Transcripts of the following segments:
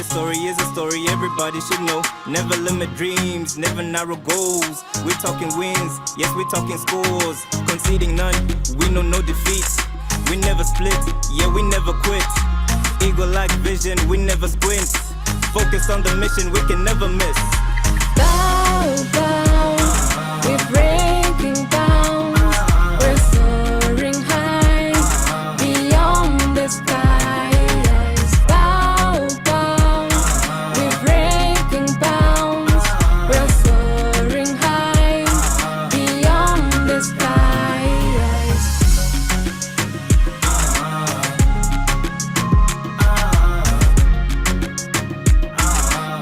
story is a story everybody should know. Never limit dreams, never narrow goals. We're talking wins, yes, we're talking scores. Conceding none, we know no defeat. We never split, yeah, we never quit. Eagle-like vision, we never squint. Focus on the mission, we can never miss. Baobab, we're breaking bounds. We're soaring high beyond the skies. Baobab, we're breaking bounds. We're soaring high beyond the skies.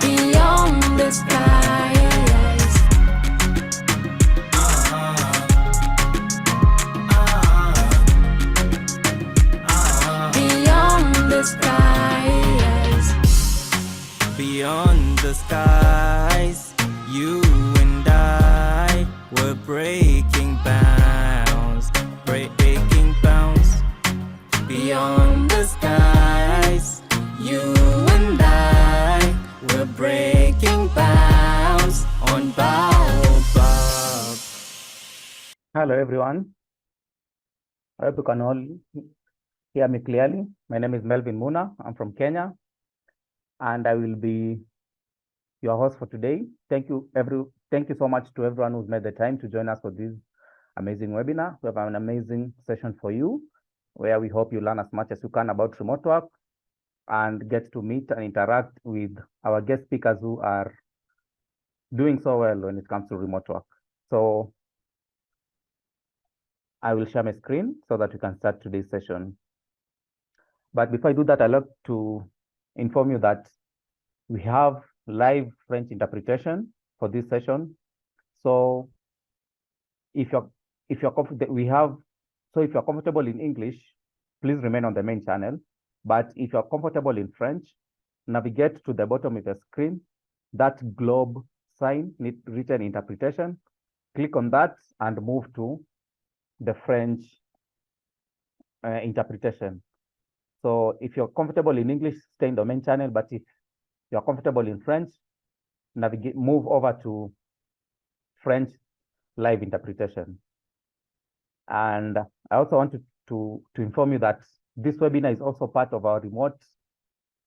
Beyond the skies. Beyond the skies. Beyond the skies, you and I were breaking bounds, breaking bounds. Beyond the skies, you and I were breaking bounds on Baobab. Hello, everyone. I hope you can all hear me clearly. My name is Melvin Muna. I'm from Kenya, and I will be your host for today. Thank you so much to everyone who's made the time to join us for this amazing webinar. We have an amazing session for you, where we hope you learn as much as you can about remote work and get to meet and interact with our guest speakers who are doing so well when it comes to remote work. So I will share my screen so that we can start today's session. But before I do that, I'd like to inform you that we have live French interpretation for this session. So if you're comfortable, if you're comfortable in English, please remain on the main channel. But if you're comfortable in French, navigate to the bottom of the screen, that globe sign, written interpretation, click on that and move to the French interpretation. So if you're comfortable in English, stay in the main channel, but if you're comfortable in French, move over to French live interpretation. And I also want to inform you that this webinar is also part of our Remote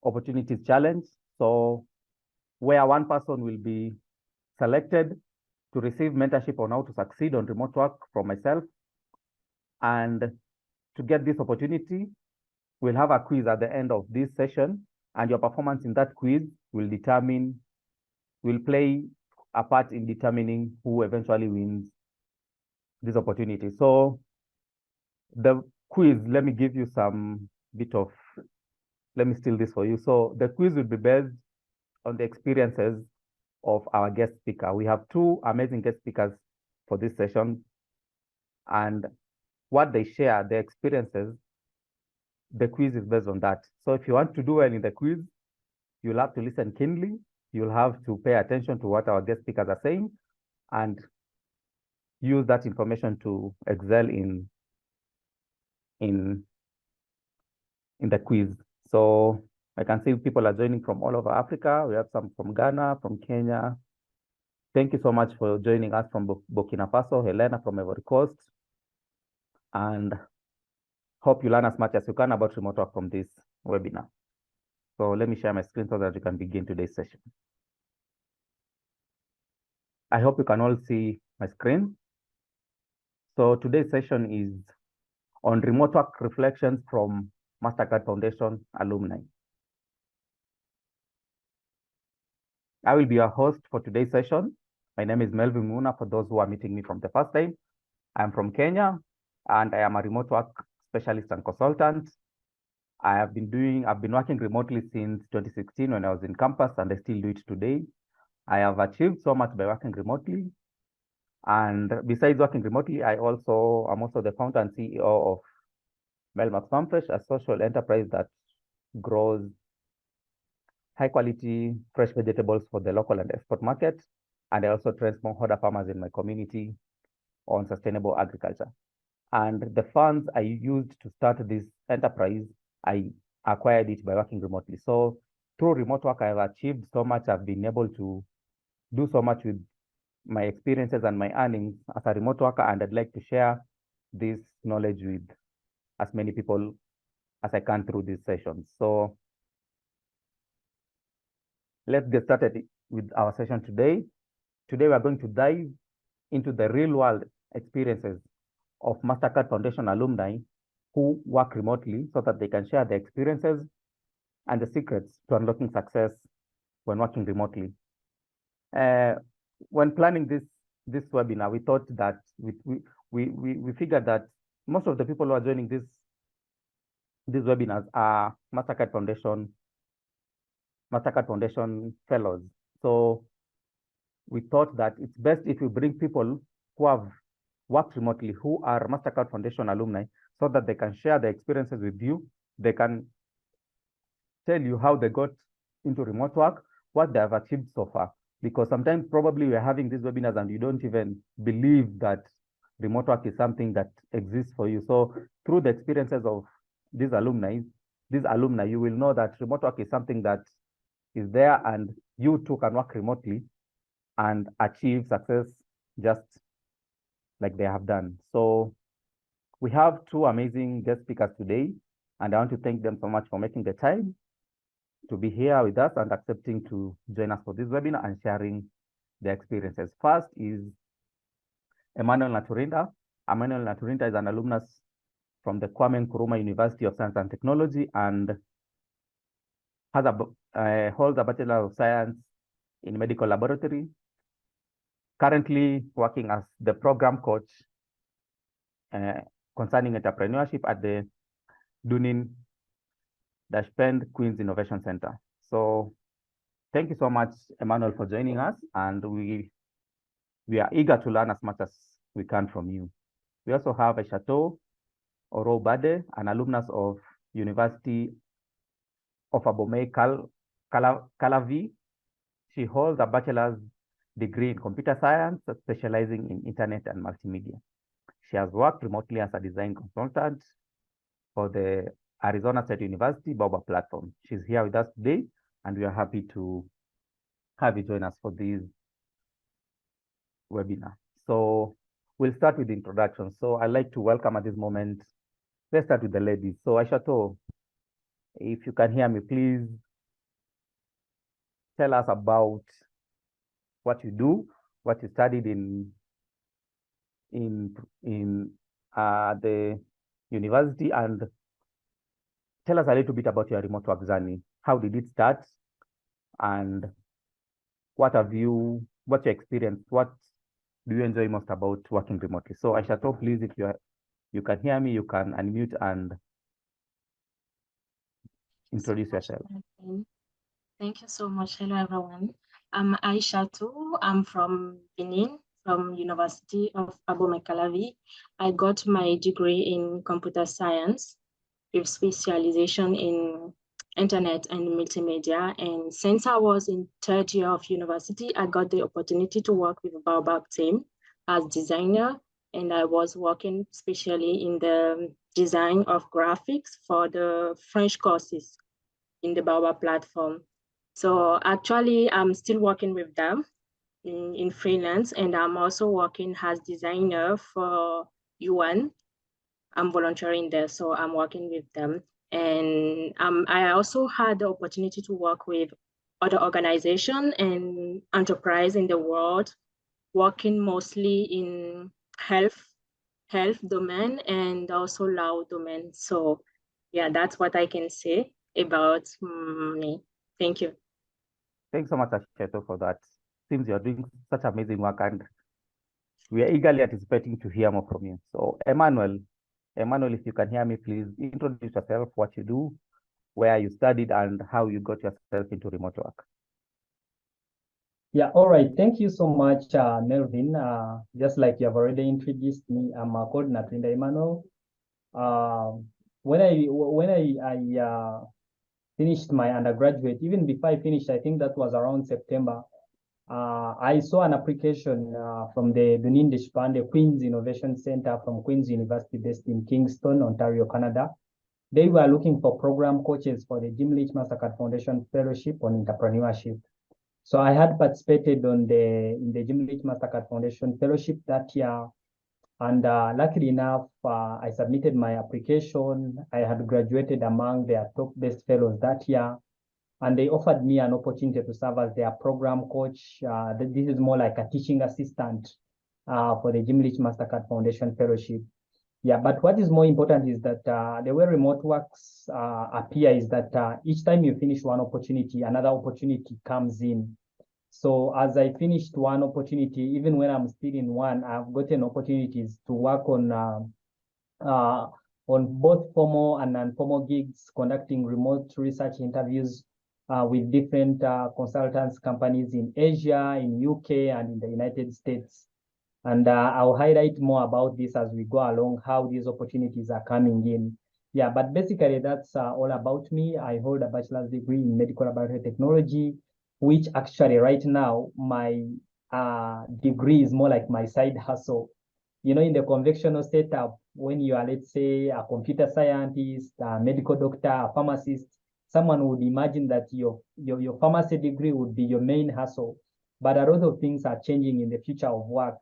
Opportunities Challenge. So where one person will be selected to receive mentorship on how to succeed on remote work from myself. And to get this opportunity, we'll have a quiz at the end of this session, and your performance in that quiz will play a part in determining who eventually wins this opportunity. So the quiz, let me give you let me steal this for you. So the quiz will be based on the experiences of our guest speaker. We have two amazing guest speakers for this session, and what they share, their experiences, the quiz is based on that. So if you want to do well in the quiz, you'll have to listen keenly. You'll have to pay attention to what our guest speakers are saying and use that information to excel in the quiz. So I can see people are joining from all over Africa. We have some from Ghana, from Kenya. Thank you so much for joining us from Burkina Faso, Helena from Ivory Coast. And hope you learn as much as you can about remote work from this webinar. So let me share my screen so that you can begin today's session. I hope you can all see my screen. So today's session is on remote work reflections from Mastercard Foundation alumni. I will be your host for today's session. My name is Melvin Muna, for those who are meeting me from the first time. I'm from Kenya, and I am a remote work specialist and consultant. I've been working remotely since 2016 when I was in campus, and I still do it today. I have achieved so much by working remotely. And besides working remotely, I'm also the founder and CEO of Melmax Farmfresh, a social enterprise that grows high quality fresh vegetables for the local and export market. And I also train smallholder farmers in my community on sustainable agriculture. And the funds I used to start this enterprise, I acquired it by working remotely. So through remote work, I've achieved so much. I've been able to do so much with my experiences and my earnings as a remote worker, and I'd like to share this knowledge with as many people as I can through these sessions. So let's get started with our session today. Today, we are going to dive into the real world experiences of Mastercard Foundation alumni who work remotely so that they can share their experiences and the secrets to unlocking success when working remotely. When planning this webinar, we thought that we figured that most of the people who are joining these webinars are Mastercard Foundation fellows. So we thought that it's best if we bring people who have worked remotely, who are Mastercard Foundation alumni, so that they can share their experiences with you. They can tell you how they got into remote work, what they have achieved so far. Because sometimes probably we're having these webinars and you don't even believe that remote work is something that exists for you. So through the experiences of these alumni, you will know that remote work is something that is there, and you too can work remotely and achieve success just like they have done. So we have two amazing guest speakers today, and I want to thank them so much for making the time to be here with us and accepting to join us for this webinar and sharing their experiences. First is Emmanuel Naturinda. Emmanuel Naturinda is an alumnus from the Kwame Nkrumah University of Science and Technology and holds a Bachelor of Science in Medical Laboratory, currently working as the program coach concerning entrepreneurship at the Dashpend Queen's Innovation Center. So thank you so much, Emmanuel, for joining us, and we are eager to learn as much as we can from you. We also have Chateau Orobade, an alumnus of University of Abomey Calavi. She holds a bachelor's degree in computer science, specializing in internet and multimedia. She has worked remotely as a design consultant for the Arizona State University Baobab platform. She's here with us today, and we are happy to have you join us for this webinar. So we'll start with the introduction. So I'd like to welcome at this moment, let's start with the ladies. So Aishato, if you can hear me, please tell us about what you do, what you studied in the university, and tell us a little bit about your remote work journey. How did it start? And what's your experience? What do you enjoy most about working remotely? So Aishato, please, if you can hear me, you can unmute and introduce yourself. Thank you so much. Hello, everyone. I'm Aishato. I'm from Benin, from University of Abomey Calavi. I got my degree in computer science with specialization in internet and multimedia. And since I was in third year of university, I got the opportunity to work with the Baobab team as designer. And I was working especially in the design of graphics for the French courses in the Baobab platform. So actually, I'm still working with them in freelance, and I'm also working as designer for UN. I'm volunteering there, so I'm working with them. And I also had the opportunity to work with other organizations and enterprise in the world, working mostly in health domain and also law domain. So yeah, that's what I can say about me. Thank you. Thanks so much, Aishato, for that. Seems you're doing such amazing work, and we are eagerly anticipating to hear more from you. So Emmanuel, if you can hear me, please introduce yourself, what you do, where you studied, and how you got yourself into remote work. Yeah, all right. Thank you so much, Melvin. Just like you have already introduced me, I'm called Natrinda Emmanuel. When I finished my undergraduate, even before I finished, I think that was around September, I saw an application from the Dunin Deshpande Queen's Innovation Center from Queen's University based in Kingston, Ontario, Canada. They were looking for program coaches for the Jim Leach Mastercard Foundation Fellowship on Entrepreneurship. So I had participated in the Jim Leach Mastercard Foundation Fellowship that year. And luckily enough, I submitted my application. I had graduated among their top best fellows that year. And they offered me an opportunity to serve as their program coach. This is more like a teaching assistant for the Jim Leach Mastercard Foundation Fellowship. Yeah, but what is more important is that the way remote works appear is that each time you finish one opportunity, another opportunity comes in. So as I finished one opportunity, even when I'm still in one, I've gotten opportunities to work on both formal and non-formal gigs, conducting remote research interviews with different consultants companies in Asia, in UK, and in the United States. And I'll highlight more about this as we go along, how these opportunities are coming in. Yeah, but basically that's all about me. I hold a bachelor's degree in medical laboratory technology, which actually right now, my degree is more like my side hustle. You know, in the conventional setup, when you are, let's say, a computer scientist, a medical doctor, a pharmacist, someone would imagine that your pharmacy degree would be your main hustle. But a lot of things are changing in the future of work.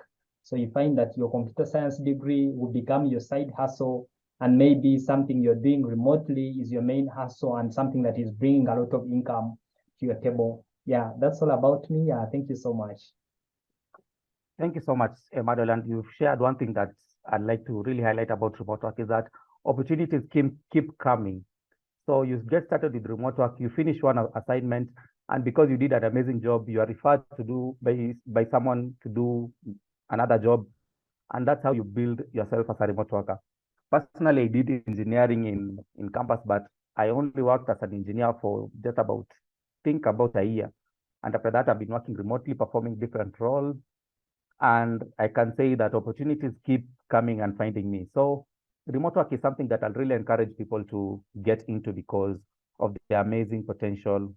So you find that your computer science degree will become your side hustle, and maybe something you're doing remotely is your main hustle and something that is bringing a lot of income to your table. Yeah, that's all about me. Thank you so much. Thank you so much, Emmanuel. And you've shared one thing that I'd like to really highlight about remote work is that opportunities keep coming. So you get started with remote work, you finish one assignment, and because you did an amazing job, you are referred to do by someone to do another job. And that's how you build yourself as a remote worker. Personally, I did engineering in campus, but I only worked as an engineer for just about a year. And after that, I've been working remotely, performing different roles. And I can say that opportunities keep coming and finding me. So remote work is something that I'll really encourage people to get into because of the amazing potential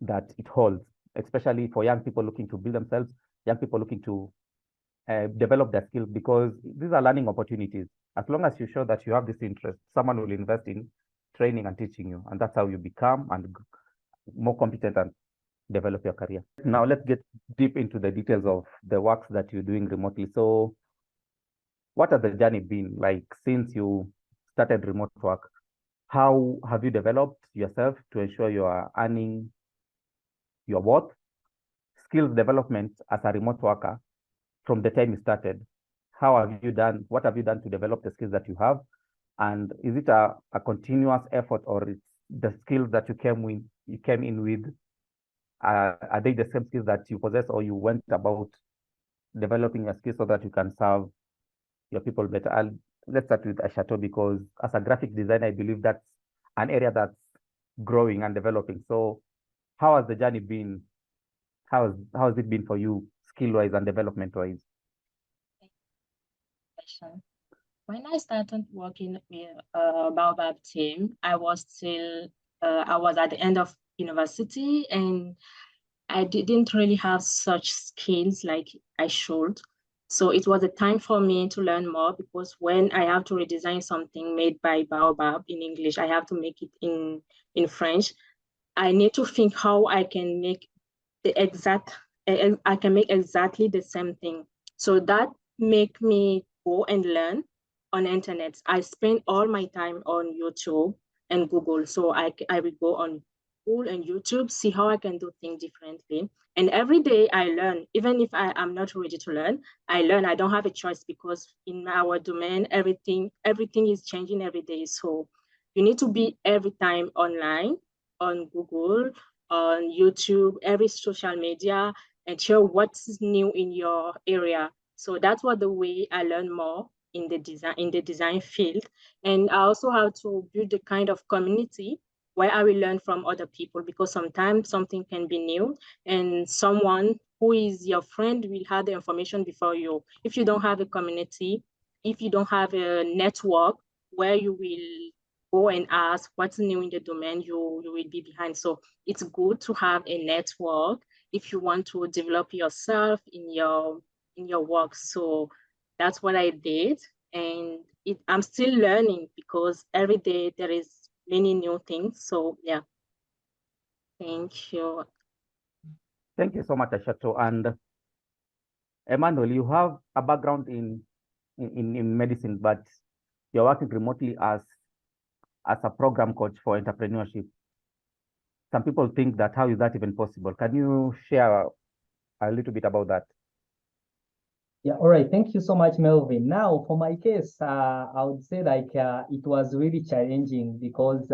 that it holds, especially for young people looking to build themselves, young people looking to develop their skills, because these are learning opportunities. As long as you show that you have this interest, someone will invest in training and teaching you. And that's how you become and more competent and develop your career. Now let's get deep into the details of the works that you're doing remotely. So what has the journey been like since you started remote work? How have you developed yourself to ensure you are earning your worth? Skills development as a remote worker from the time you started. What have you done to develop the skills that you have? And is it a continuous effort, or it's the skills that you came in with? Are they the same skills that you possess, or you went about developing your skills so that you can serve your people better? Let's start with Ashato, because as a graphic designer, I believe that's an area that's growing and developing. So how has the journey been? How has it been for you, skill-wise and development-wise? When I started working with Baobab team, I was at the end of university, and I didn't really have such skills like I should. So it was a time for me to learn more, because when I have to redesign something made by Baobab in English, I have to make it in French. I need to think how I can make exactly the same thing. So that make me go and learn on internet. I spend all my time on YouTube and Google. So I will go on Google and YouTube, see how I can do things differently. And every day I learn, even if I am not ready to learn, I learn. I don't have a choice, because in our domain, everything is changing every day. So you need to be every time online, on Google, on YouTube, every social media, and share what's new in your area. So that's what the way I learn more in the design field. And I also have to build a kind of community where I will learn from other people, because sometimes something can be new and someone who is your friend will have the information before you. If you don't have a community, if you don't have a network where you will go and ask what's new in the domain, you will be behind. So it's good to have a network if you want to develop yourself in your work. So that's what I did. And I'm still learning because every day there is many new things. So yeah, thank you. Thank you so much, Aishato. And Emmanuel, you have a background in medicine, but you're working remotely as a program coach for entrepreneurship. Some people think that how is that even possible? Can you share a little bit about that? Yeah, all right. Thank you so much, Melvin. Now, for my case, I would say like it was really challenging because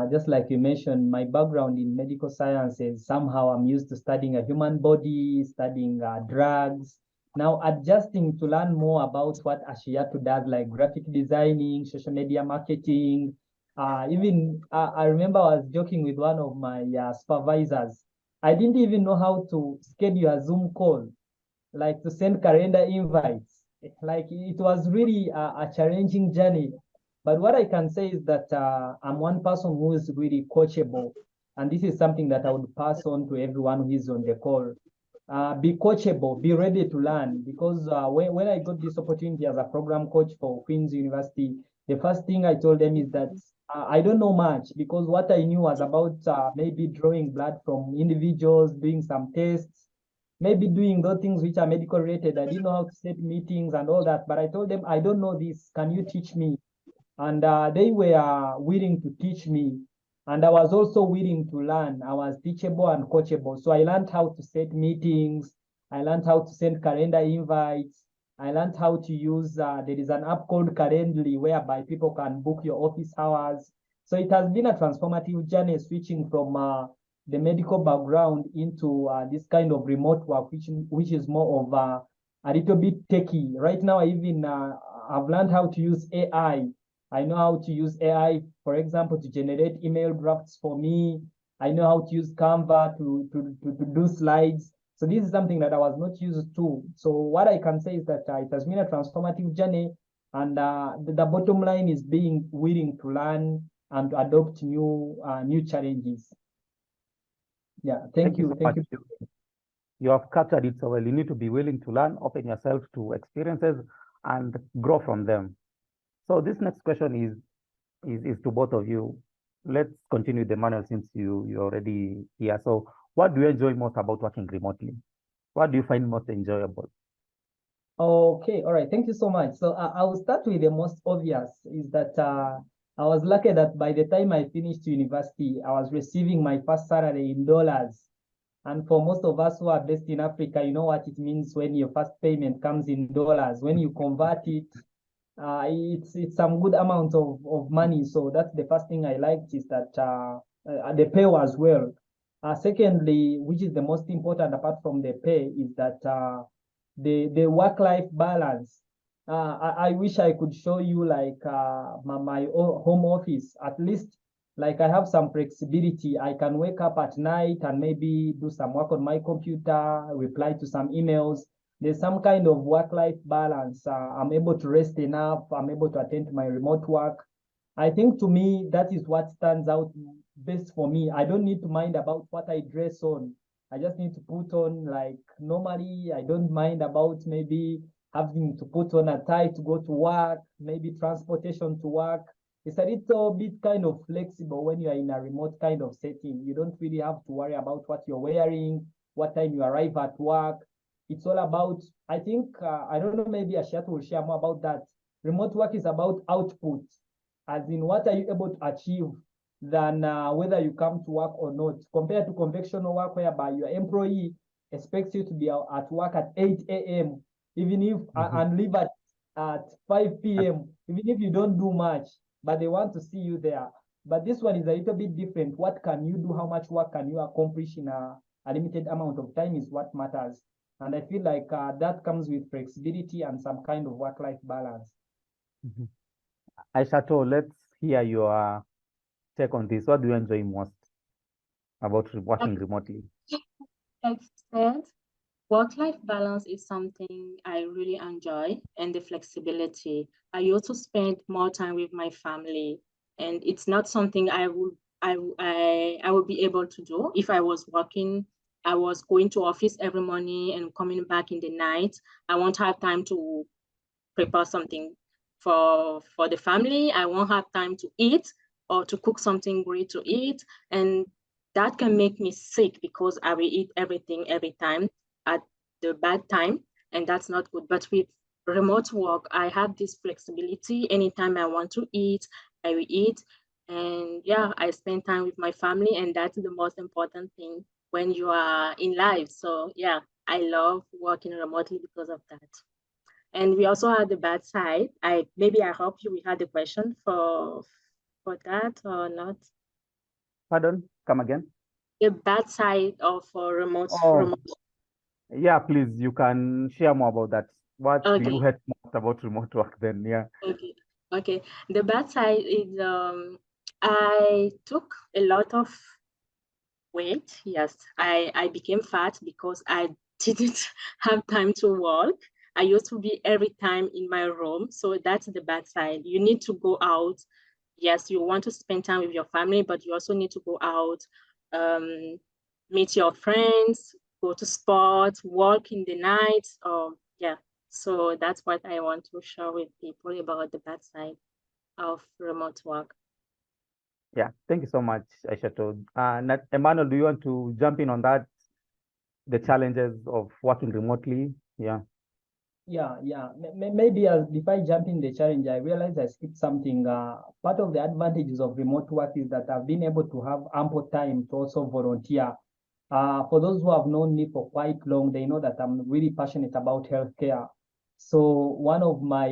just like you mentioned, my background in medical sciences, somehow I'm used to studying a human body, studying drugs. Now, adjusting to learn more about what Ashiyato does, like graphic designing, social media marketing. Even I remember I was joking with one of my supervisors. I didn't even know how to schedule a Zoom call, like to send calendar invites. Like it was really a challenging journey. But what I can say is that I'm one person who is really coachable. And this is something that I would pass on to everyone who is on the call. Be coachable, be ready to learn. Because when I got this opportunity as a program coach for Queen's University, the first thing I told them is that I don't know much, because what I knew was about maybe drawing blood from individuals, doing some tests, maybe doing those things which are medical related. I didn't know how to set meetings and all that, but I told them, I don't know this. Can you teach me? And they were willing to teach me. And I was also willing to learn. I was teachable and coachable. So I learned how to set meetings. I learned how to send calendar invites. I learned how to use, there is an app called Calendly whereby people can book your office hours. So it has been a transformative journey switching from the medical background into this kind of remote work, which is more of a little bit techy. Right now, I even I've learned how to use AI. I know how to use AI, for example, to generate email drafts for me. I know how to use Canva to do slides. So this is something that I was not used to. So what I can say is that it has been a transformative journey, and the bottom line is being willing to learn and to adopt new challenges. Yeah, thank you. Thank you. You have captured it so well. You need to be willing to learn, open yourself to experiences, and grow from them. So this next question is to both of you. Let's continue with Emmanuel, since you're already here. So what do you enjoy most about working remotely? What do you find most enjoyable? Okay, all right. Thank you so much. So I will start with the most obvious, is that I was lucky that by the time I finished university, I was receiving my first salary in dollars. And for most of us who are based in Africa, you know what it means when your first payment comes in dollars. When you convert it, it's some good amount of money. So that's the first thing I liked, is that the pay was well. Secondly, which is the most important apart from the pay, is that the work-life balance. I wish I could show you like my home office. At least like I have some flexibility. I can wake up at night and maybe do some work on my computer, reply to some emails. There's some kind of work-life balance. I'm able to rest enough. I'm able to attend to my remote work. I think to me, that is what stands out best for me. I don't need to mind about what I dress on. I just need to put on, like, normally, I don't mind about maybe having to put on a tie to go to work, maybe transportation to work. It's a little bit kind of flexible when you are in a remote kind of setting. You don't really have to worry about what you're wearing, what time you arrive at work. It's all about, I think, I don't know, maybe Ashiyato will share more about that. Remote work is about output, as in what are you able to achieve, than whether you come to work or not, compared to conventional work whereby your employee expects you to be at work at 8 a.m., even if and leave at 5 p.m., even if you don't do much, but they want to see you there. But this one is a little bit different. What can you do? How much work can you accomplish in a limited amount of time is what matters. And I feel like that comes with flexibility and some kind of work-life balance. Aishato, let's hear your take on this. What do you enjoy most about working remotely? Like said, work-life balance is something I really enjoy, and the flexibility. I also spend more time with my family, and it's not something I would be able to do if I was working. I was going to office every morning and coming back in the night. I won't have time to prepare something for the family. I won't have time to eat or to cook something great to eat. And that can make me sick because I will eat everything every time at the bad time. And that's not good. But with remote work, I have this flexibility. Anytime I want to eat, I will eat. And yeah, I spend time with my family, and that's the most important thing when you are in life. So yeah, I love working remotely because of that. And we also had the bad side. I hope we had a question for that or not. Pardon, come again. The bad side of Oh, remote. yeah, please, you can share more about that. What do you Okay, hate most about remote work then? Yeah. okay, okay. The bad side is I took a lot of weight. Yes, I became fat because I didn't have time to walk. I used to be every time in my room. So that's the bad side. You need to go out. Yes, you want to spend time with your family, but you also need to go out, um, meet your friends, go to sports, walk in the night. Yeah. So that's what I want to share with people about the bad side of remote work. Yeah, thank you so much, Aishato. Emmanuel, do you want to jump in on that? The challenges of working remotely? Yeah. Yeah. Maybe before I jump in the challenge, I realized I skipped something. Part of the advantages of remote work is that I've been able to have ample time to also volunteer. For those who have known me for quite long, they know that I'm really passionate about healthcare. So one of my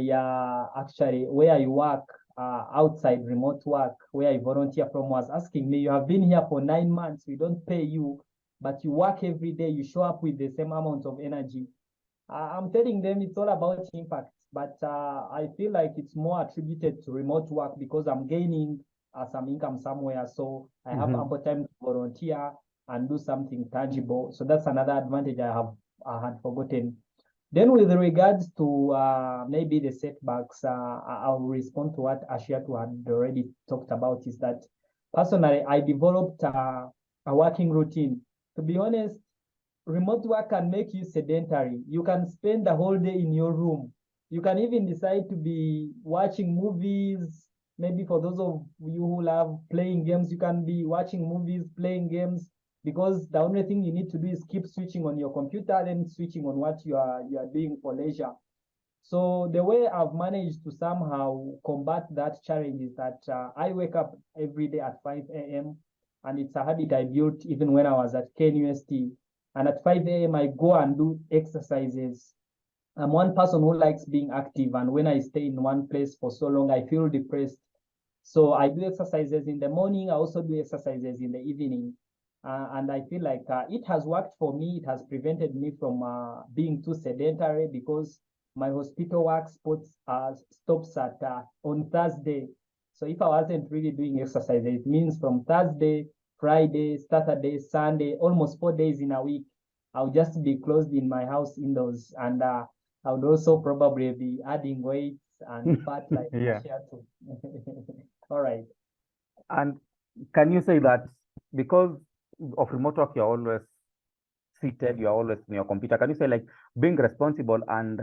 actually where I work outside remote work, where I volunteer from, was asking me, "You have been here for 9 months. We don't pay you, but you work every day. You show up with the same amount of energy." I'm telling them it's all about impact, but I feel like it's more attributed to remote work because I'm gaining some income somewhere. So I have ample time to volunteer and do something tangible. So that's another advantage I had forgotten. Then with regards to maybe the setbacks, I'll respond to what Ashiatu had already talked about, is that personally, I developed a working routine. To be honest, remote work can make you sedentary. You can spend the whole day in your room. You can even decide to be watching movies. Maybe for those of you who love playing games, you can be watching movies, playing games, because the only thing you need to do is keep switching on your computer, then switching on what you are doing for leisure. So the way I've managed to somehow combat that challenge is that I wake up every day at 5 a.m. and it's a habit I built even when I was at KNUST. And at 5 a.m. I go and do exercises. I'm one person who likes being active, and when I stay in one place for so long, I feel depressed. So I do exercises in the morning. I also do exercises in the evening. And I feel like it has worked for me. It has prevented me from being too sedentary, because my hospital work stops at on Thursday. So if I wasn't really doing exercise, it means from Thursday, Friday, Saturday, Sunday, almost 4 days in a week, I'll just be closed in my house indoors. And I would also probably be adding weight and fat like Yeah. Ashiatu. All right. And can you say that because of remote work, you're always seated, you're always in your computer? Can you say, like, being responsible and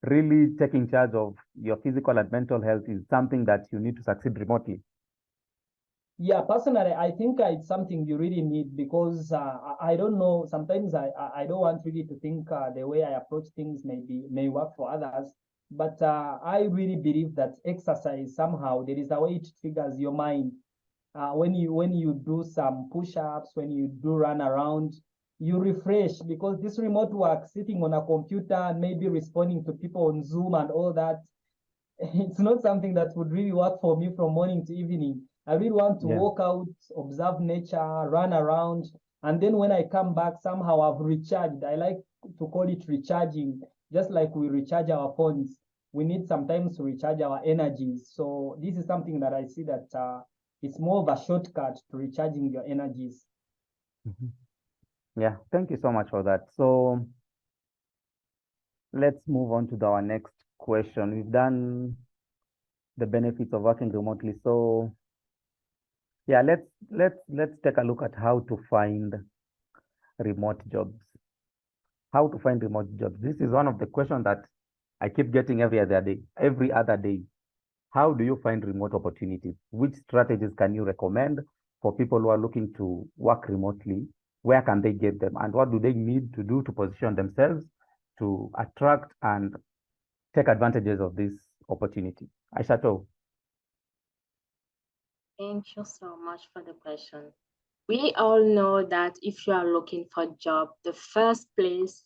really taking charge of your physical and mental health is something that you need to succeed remotely? Yeah, personally, I think it's something you really need, because I don't know. Sometimes I don't want really to think the way I approach things may work for others, but I really believe that exercise, somehow there is a way it triggers your mind. When you do some push-ups, when you do run around, you refresh, because this remote work, sitting on a computer and maybe responding to people on Zoom and all that, it's not something that would really work for me from morning to evening. I really want to walk out, observe nature, run around, and then when I come back, somehow I've recharged. I like to call it recharging, just like we recharge our phones. We need sometimes to recharge our energies. So this is something that I see that it's more of a shortcut to recharging your energies. Yeah, thank you so much for that. So let's move on to our next question. We've done the benefits of working remotely. So yeah, let's take a look at how to find remote jobs. How to find remote jobs. This is one of the questions that I keep getting every other day, every other day. How do you find remote opportunities? Which strategies can you recommend for people who are looking to work remotely? Where can they get them? And what do they need to do to position themselves to attract and take advantages of this opportunity? Aishato. Thank you so much for the question. We all know that if you are looking for a job, the first place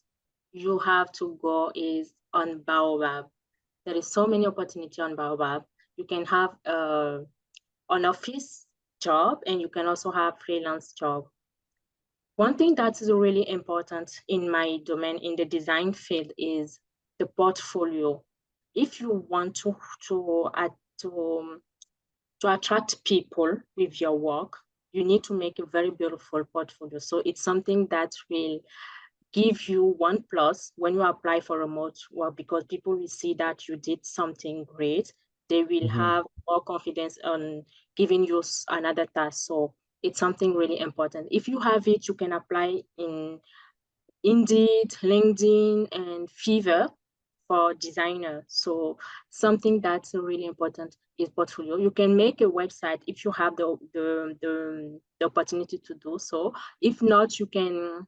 you have to go is on Baobab. There is so many opportunity on Baobab. You can have an office job and you can also have freelance job. One thing that is really important in my domain in the design field is the portfolio. If you want to attract people with your work, you need to make a very beautiful portfolio. So it's something that will give you one plus when you apply for remote work, because people will see that you did something great. They will have more confidence on giving you another task. So it's something really important. If you have it, you can apply in Indeed, LinkedIn, and Fiverr for designer. So something that's really important is portfolio. You can make a website if you have the opportunity to do so. If not, you can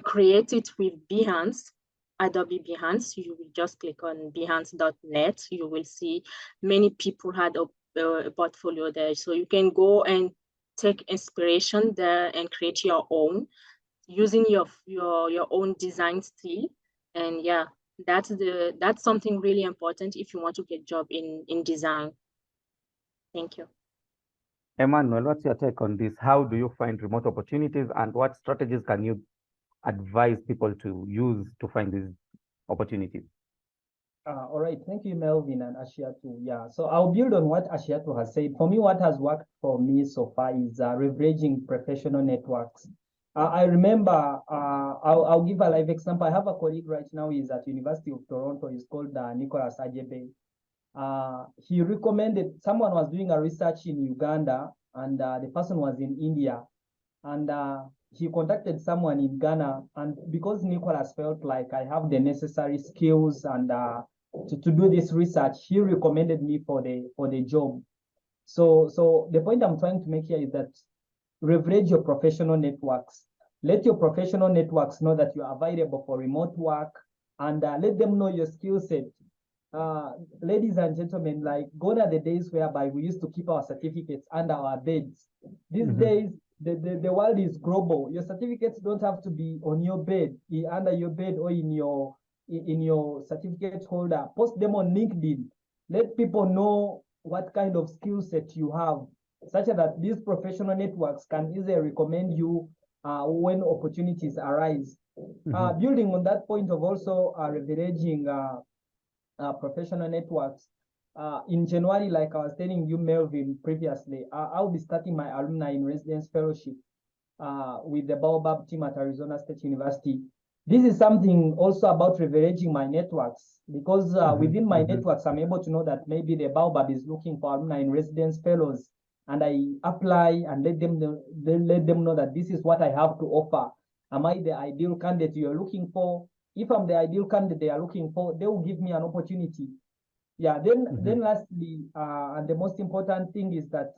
create it with Behance, Adobe Behance. You will just click on behance.net. You will see many people had a portfolio there. So you can go and take inspiration there and create your own using your own design style. And yeah, that's something really important if you want to get job in design. Thank you. Emmanuel, what's your take on this? How do you find remote opportunities and what strategies can you advise people to use to find these opportunities? All right, thank you, Melvin and Ashiatu. Yeah, so I'll build on what Ashiatu has said. For me, what has worked for me so far is leveraging professional networks. I remember, I'll give a live example. I have a colleague right now, he's at University of Toronto. He's called Nicholas Ajebe. He recommended, someone was doing a research in Uganda and the person was in India. And he contacted someone in Ghana. And because Nicholas felt like I have the necessary skills and to do this research, he recommended me for the job. So the point I'm trying to make here is that leverage your professional networks. Let your professional networks know that you are available for remote work, and let them know your skill set. Ladies and gentlemen, like gone are the days whereby we used to keep our certificates under our beds. These days, the world is global. Your certificates don't have to be on your bed, under your bed, or in your certificate holder. Post them on LinkedIn. Let people know what kind of skill set you have, such that these professional networks can easily recommend you when opportunities arise. Building on that point of also leveraging professional networks, in January, like I was telling you, Melvin, previously, I'll be starting my alumni in residence fellowship with the Baobab team at Arizona State University. This is something also about leveraging my networks, because within my networks, I'm able to know that maybe the Baobab is looking for alumni in residence fellows, and I apply and let them know that this is what I have to offer. Am I the ideal candidate you're looking for? If I'm the ideal candidate they are looking for, they will give me an opportunity. Yeah, then lastly, and the most important thing is that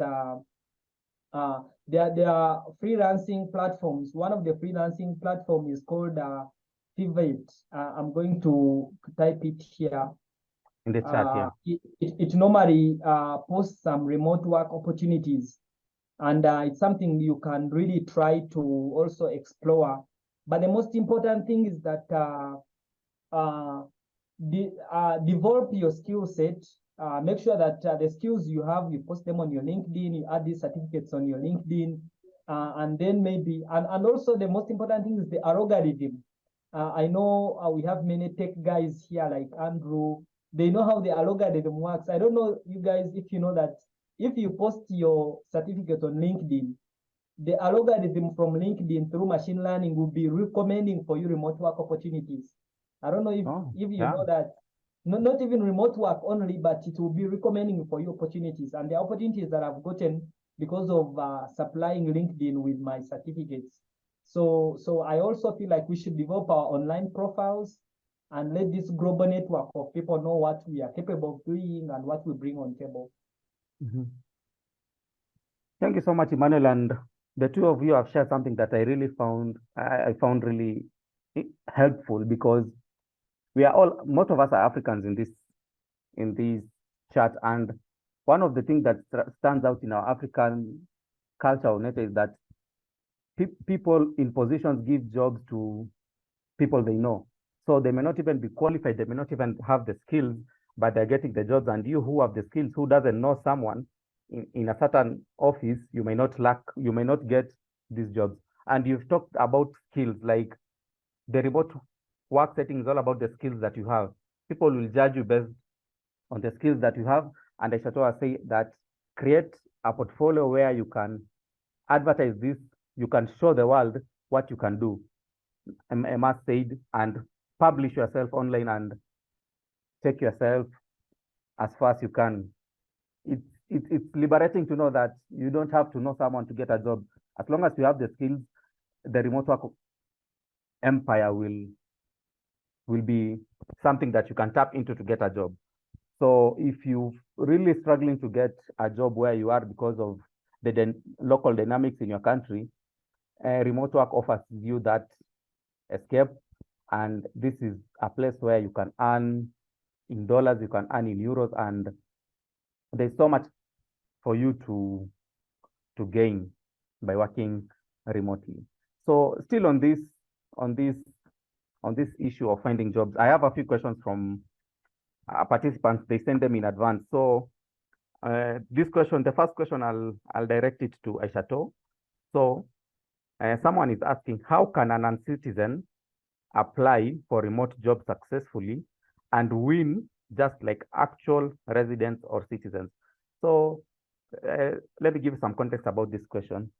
there are freelancing platforms. One of the freelancing platforms is called Pivot. I'm going to type it here. In the chat, yeah. It normally posts some remote work opportunities, and it's something you can really try to also explore. But the most important thing is that develop your skill set. Make sure that the skills you have, you post them on your LinkedIn, you add these certificates on your LinkedIn, and then maybe, and also the most important thing is the algorithm. I know we have many tech guys here like Andrew. They know how the algorithm works. I don't know, you guys, if you know that if you post your certificate on LinkedIn, the algorithm from LinkedIn through machine learning will be recommending for you remote work opportunities. I don't know if you know that. Not even remote work only, but it will be recommending for you opportunities. And the opportunities that I've gotten because of supplying LinkedIn with my certificates. So I also feel like we should develop our online profiles. and let this global network of people know what we are capable of doing and what we bring on table. Thank you so much, Emmanuel. And the two of you have shared something that I really found I found really helpful, because we are all, most of us are Africans in this chat, and one of the things that stands out in our African culture or nature is that people in positions give jobs to people they know. So they may not even be qualified, they may not even have the skills, but they're getting the jobs. And you who have the skills, who doesn't know someone in a certain office, you may not get these jobs. And you've talked about skills, like the remote work setting is all about the skills that you have. People will judge you based on the skills that you have. And I should say that create a portfolio where you can advertise this, you can show the world what you can do, Emma said, and publish yourself online and take yourself as far as you can. It's liberating to know that you don't have to know someone to get a job. As long as you have the skills, the remote work empire will be something that you can tap into to get a job. So if you're really struggling to get a job where you are because of the local dynamics in your country, remote work offers you that escape. And this is a place where you can earn in dollars, you can earn in euros, and there's so much for you to gain by working remotely. So still on this issue of finding jobs, I have a few questions from participants. They send them in advance. So this question, the first question, I'll direct it to Aishato. So someone is asking, how can a non-citizen apply for remote jobs successfully and win just like actual residents or citizens? So let me give some context about this question.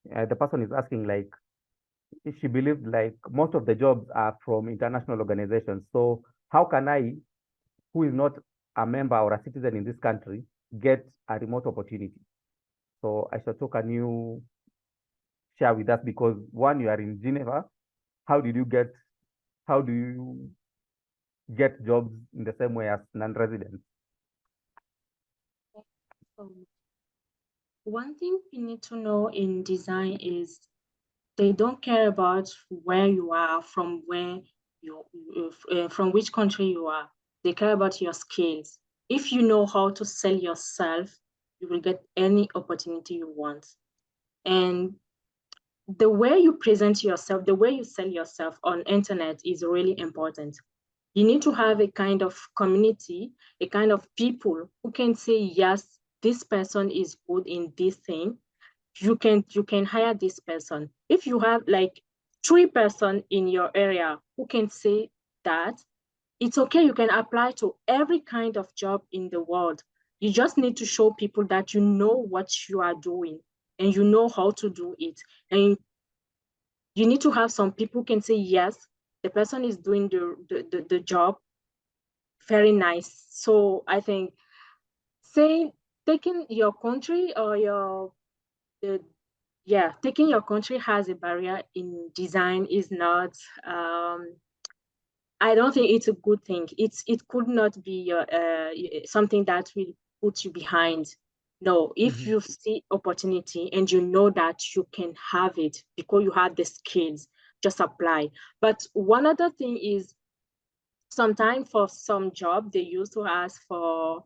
The person is asking, like, she believes like most of the jobs are from international organizations. So how can I, who is not a member or a citizen in this country, get a remote opportunity? So Aishato, can you share with us, because one, you are in Geneva, how do you get jobs in the same way as non-residents? One thing we need to know in design is they don't care about where you are, from from which country you are. They care about your skills. If you know how to sell yourself, you will get any opportunity you want. And the way you present yourself, the way you sell yourself on internet is really important. You need to have a kind of community, a kind of people who can say, yes, this person is good in this thing. You can hire this person. If you have like 3 persons in your area who can say that, it's okay. You can apply to every kind of job in the world. You just need to show people that you know what you are doing and you know how to do it. And you need to have some people who can say, yes, the person is doing the job very nice. So I think taking your country or taking your country has a barrier in design is not, I don't think it's a good thing. It could not be something that will put you behind. No, if you see opportunity and you know that you can have it because you have the skills, just apply. But one other thing is, sometimes for some job, they used to ask for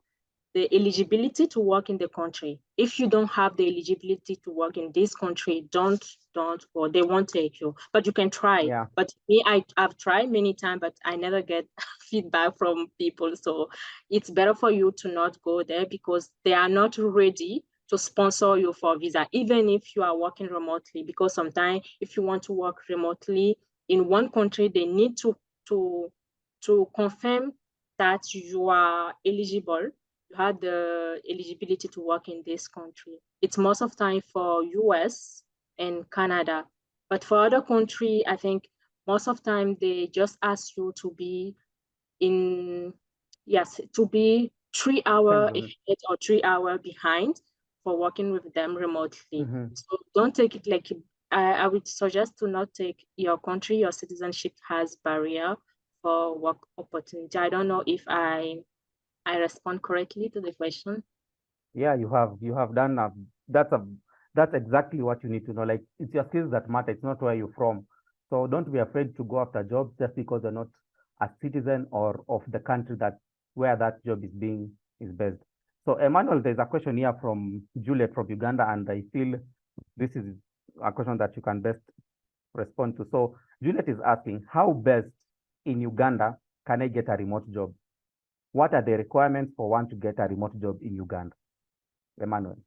the eligibility to work in the country. If you don't have the eligibility to work in this country, don't, or they won't take you. But you can try. Yeah. But me, I've tried many times, but I never get feedback from people. So it's better for you to not go there because they are not ready to sponsor you for visa, even if you are working remotely. Because sometimes if you want to work remotely in one country, they need to confirm that you are eligible. You had the eligibility to work in this country. It's most of time for US and Canada. But for other country, I think most of time they just ask you to be to be 3 hours ahead or 3 hours behind for working with them remotely. So don't take it like, I would suggest to not take your country, your citizenship has barrier for work opportunity. I don't know if I respond correctly to the question. Yeah, you have done that's exactly what you need to know. Like, it's your skills that matter. It's not where you're from. So don't be afraid to go after jobs just because you're not a citizen or of the country that where that job is based. So Emmanuel, there's a question here from Juliet from Uganda, and I feel this is a question that you can best respond to. So Juliet is asking, how best in Uganda can I get a remote job? What are the requirements for one to get a remote job in Uganda? Emmanuel.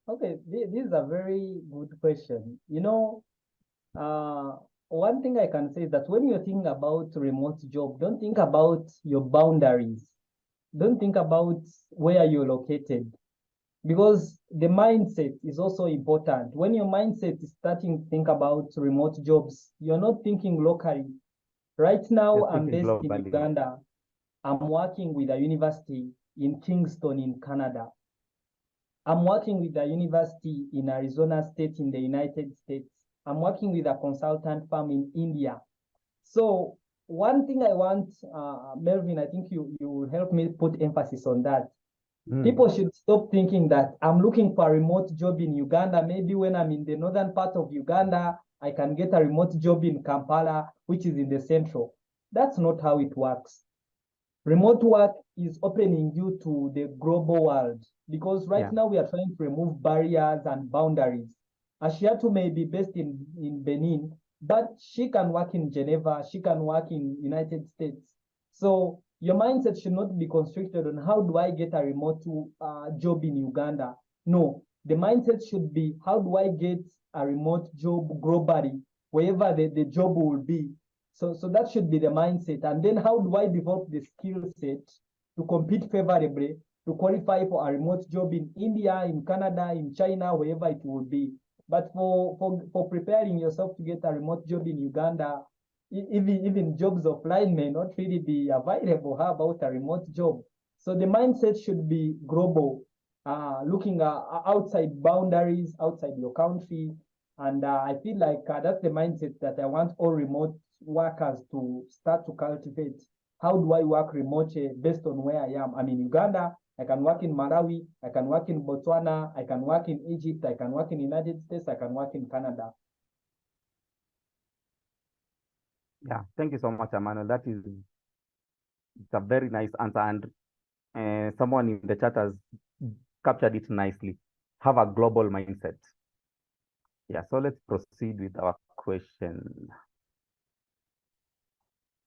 Okay, this is a very good question. One thing I can say is that when you're thinking about remote job, don't think about your boundaries. Don't think about where you're located, because the mindset is also important. When your mindset is starting to think about remote jobs, you're not thinking locally. Right now, You're I'm thinking based in globally. Uganda. I'm working with a university in Kingston in Canada. I'm working with a university in Arizona State in the United States. I'm working with a consultant firm in India. So one thing I want, Melvin, I think you will help me put emphasis on that. People should stop thinking that I'm looking for a remote job in Uganda. Maybe when I'm in the northern part of Uganda, I can get a remote job in Kampala, which is in the central. That's not how it works. Remote work is opening you to the global world, because right now we are trying to remove barriers and boundaries. Ashiatu may be based in Benin, but she can work in Geneva, she can work in United States. So your mindset should not be constricted on how do I get a remote job in Uganda. No, the mindset should be how do I get a remote job globally, wherever the job will be. So that should be the mindset. And then how do I develop the skill set to compete favorably, to qualify for a remote job in India, in Canada, in China, wherever it will be. But for preparing yourself to get a remote job in Uganda, even jobs offline may not really be available. How about a remote job? So the mindset should be global, looking outside boundaries, outside your country. And I feel like that's the mindset that I want all remote workers to start to cultivate. How do I work remotely based on where I am? I'm in Uganda, I can work in Malawi, I can work in Botswana, I can work in Egypt, I can work in United States, I can work in Canada. Yeah, thank you so much, Emmanuel. It's a very nice answer, and someone in the chat has captured it nicely. Have a global mindset. Yeah, so let's proceed with our question.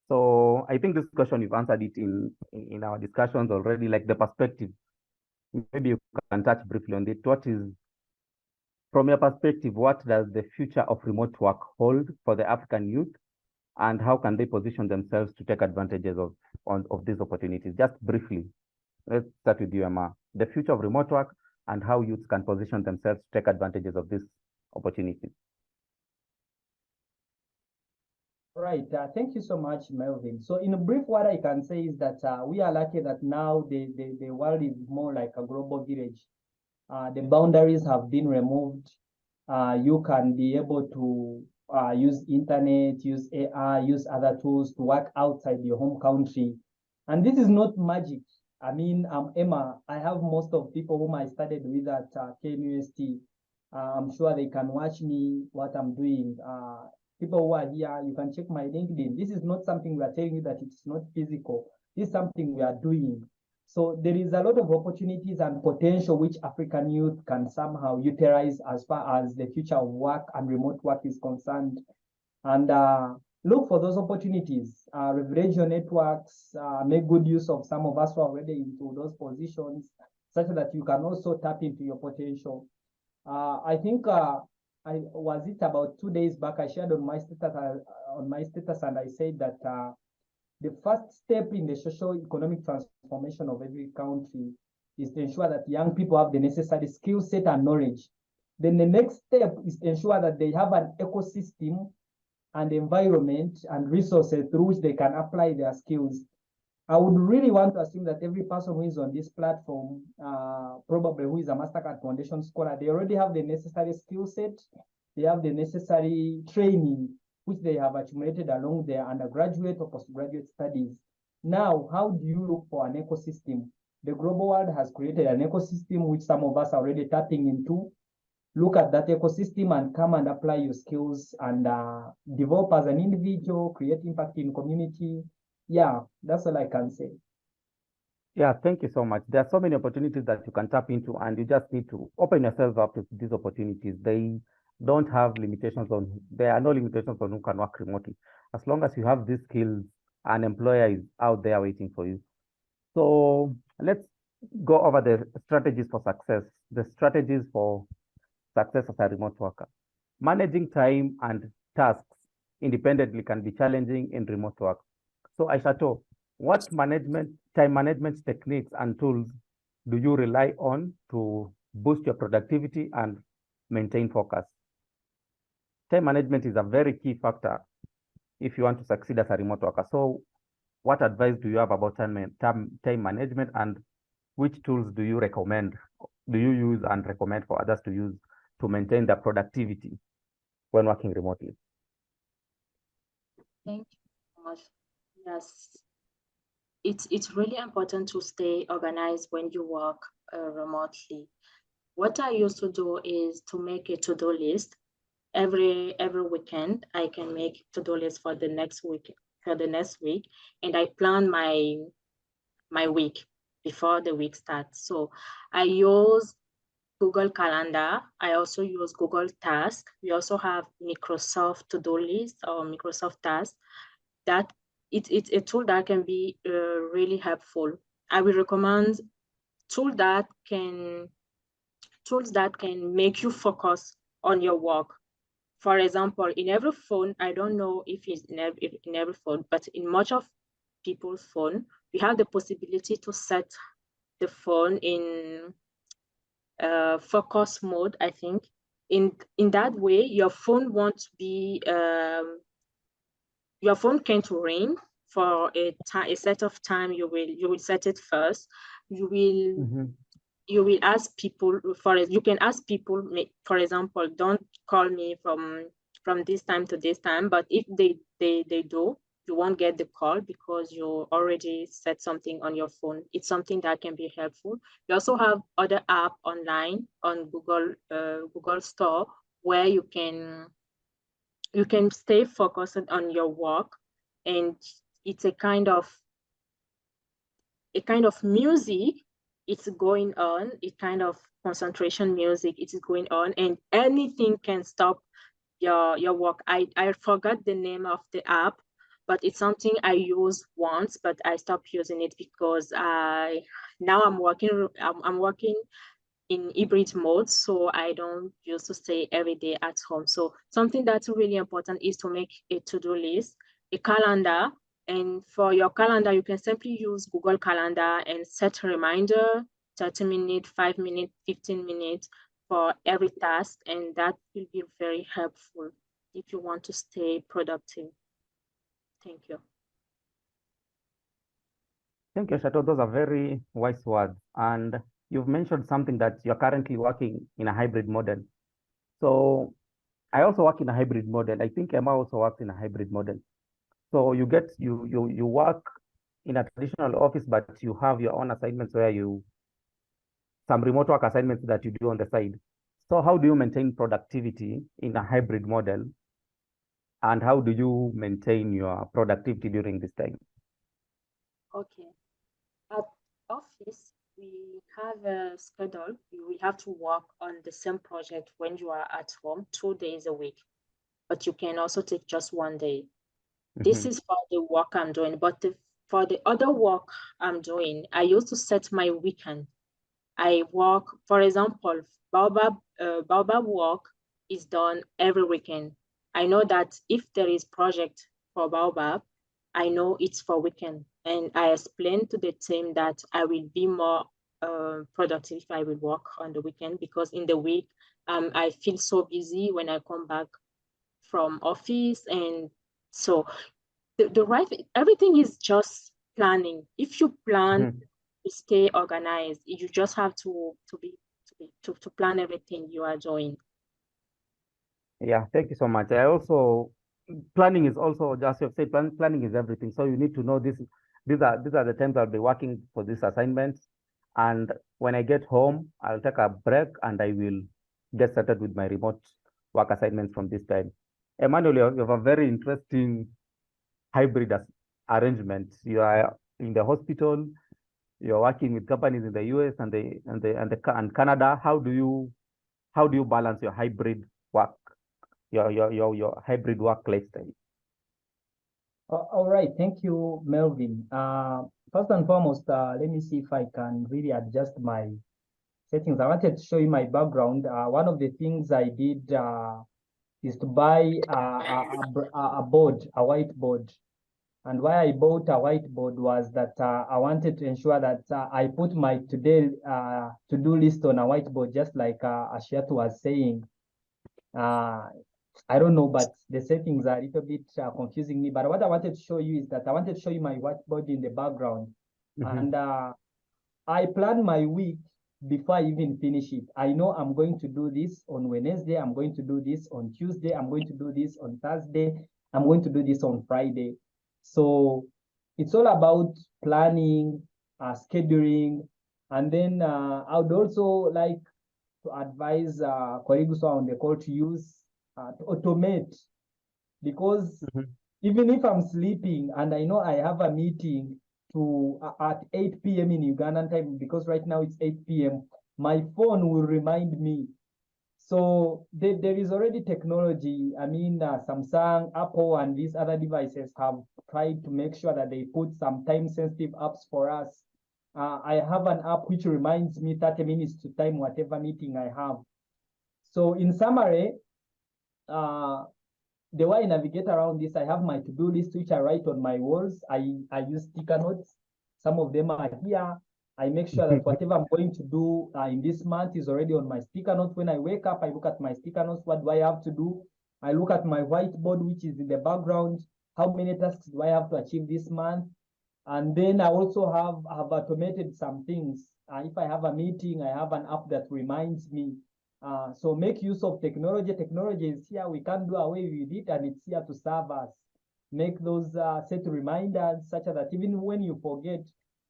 So I think this question, you've answered it in our discussions already, like the perspective. Maybe you can touch briefly on it. What is, from your perspective, what does the future of remote work hold for the African youth? And how can they position themselves to take advantages of these opportunities? Just briefly, let's start with you, Emma. The future of remote work and how youths can position themselves to take advantages of these opportunities. Right. Thank you so much, Melvin. So in brief, what I can say is that we are lucky that now the world is more like a global village. The boundaries have been removed. You can be able to use internet, use AI, use other tools to work outside your home country. And this is not magic. I mean, Emma, I have most of people whom I studied with at KNUST. I'm sure they can watch me, what I'm doing. People who are here, you can check my LinkedIn. This is not something we are telling you that it's not physical. This is something we are doing. So there is a lot of opportunities and potential which African youth can somehow utilize as far as the future of work and remote work is concerned. And look for those opportunities, leverage your networks, make good use of some of us who are already into those positions, such that you can also tap into your potential. I think was it about 2 days back, I shared on my status and I said that the first step in the socio-economic transformation of every country is to ensure that young people have the necessary skill set and knowledge. Then the next step is to ensure that they have an ecosystem and environment and resources through which they can apply their skills. I would really want to assume that every person who is on this platform, probably who is a Mastercard Foundation scholar, they already have the necessary skill set, they have the necessary training which they have accumulated along their undergraduate or postgraduate studies. Now, how do you look for an ecosystem? The global world has created an ecosystem which some of us are already tapping into. Look at that ecosystem and come and apply your skills and develop as an individual, create impact in community. Yeah, that's all I can say. Yeah, thank you so much. There are so many opportunities that you can tap into, and you just need to open yourself up to these opportunities. They don't have limitations on, there are no limitations on who can work remotely. As long as you have these skills, an employer is out there waiting for you. So let's go over the strategies for success, the strategies for success as a remote worker. Managing time and tasks independently can be challenging in remote work. So Aishato, what time management techniques and tools do you rely on to boost your productivity and maintain focus? Time management is a very key factor if you want to succeed as a remote worker. So what advice do you have about time management, and which tools do you recommend, do you use and recommend for others to use to maintain the productivity when working remotely? Thank you so much. Yes, it's really important to stay organized when you work remotely. What I used to do is to make a to-do list. Every weekend, I can make to-do list for the next week, and I plan my week before the week starts. So I use Google Calendar. I also use Google Task. We also have Microsoft to-do list or Microsoft Task. That it's a tool that can be really helpful. I will recommend tools that can make you focus on your work. For example, in every phone, I don't know if it's in every phone, but in much of people's phone, we have the possibility to set the phone in focus mode. I think in that way, your phone won't be your phone can't ring for a set of time. You will set it first. You will ask people, you can ask people, for example, don't call me from this time to this time, but if they do, you won't get the call because you already set something on your phone. It's something that can be helpful. You also have other app online on Google Store where you can stay focused on your work, and it's a kind of music it's going on, a kind of concentration music it's going on, and anything can stop your work. I forgot the name of the app, but it's something I used once, but I stopped using it because now I'm working in hybrid mode, so I don't used to stay every day at home. So something that's really important is to make a to-do list, a calendar. And for your calendar, you can simply use Google Calendar and set a reminder, 30 minutes, 5 minutes, 15 minutes for every task. And that will be very helpful if you want to stay productive. Thank you. Thank you, Shato. Those are very wise words. And you've mentioned something that you're currently working in a hybrid model. So I also work in a hybrid model. I think Emma also works in a hybrid model. So you work in a traditional office, but you have your own assignments where some remote work assignments that you do on the side. So how do you maintain productivity in a hybrid model? And how do you maintain your productivity during this time? Okay. At office, we have a schedule. We have to work on the same project when you are at home 2 days a week, but you can also take just 1 day. This is for the work I'm doing, but for the other work I'm doing, I used to set my weekend. I work, for example, Baobab work is done every weekend. I know that if there is project for Baobab, I know it's for weekend. And I explain to the team that I will be more productive if I will work on the weekend, because in the week, I feel so busy when I come back from office. And so everything is just planning. If you plan to stay organized, you just have to plan everything you are doing. Yeah, thank you so much. I also planning is also, just you've said, planning is everything. So you need to know this. These are the times I'll be working for these assignments, and when I get home, I'll take a break and I will get started with my remote work assignments from this time. Emmanuel, you have a very interesting hybrid arrangement. You are in the hospital, you're working with companies in the US and Canada. How do you balance your hybrid work, your hybrid work lifestyle? All right, thank you, Melvin. First and foremost, let me see if I can really adjust my settings. I wanted to show you my background. One of the things I did is to buy a board, a whiteboard. And why I bought a whiteboard was that I wanted to ensure that I put my to-do list on a whiteboard, just like Ashiatu was saying. I don't know, but the settings are a little bit confusing me. But what I wanted to show you is that I wanted to show you my whiteboard in the background. And I plan my week before I even finish it. I know I'm going to do this on Wednesday. I'm going to do this on Tuesday. I'm going to do this on Thursday. I'm going to do this on Friday. So it's all about planning, scheduling. And then I would also like to advise colleagues on the call to use to automate, because even if I'm sleeping and I know I have a meeting at 8 p.m. in Ugandan time, because right now it's 8 p.m., my phone will remind me. So there is already technology. I mean, Samsung, Apple, and these other devices have tried to make sure that they put some time-sensitive apps for us. I have an app which reminds me 30 minutes to time whatever meeting I have. So in summary, the way I navigate around this, I have my to-do list, which I write on my walls. I use sticker notes. Some of them are here. I make sure that whatever I'm going to do in this month is already on my sticker notes. When I wake up, I look at my sticker notes. What do I have to do? I look at my whiteboard, which is in the background. How many tasks do I have to achieve this month? And then I also have automated some things. If I have a meeting, I have an app that reminds me. So make use of technology. Technology is here. We can't do away with it, and it's here to serve us. Make those set reminders such that even when you forget,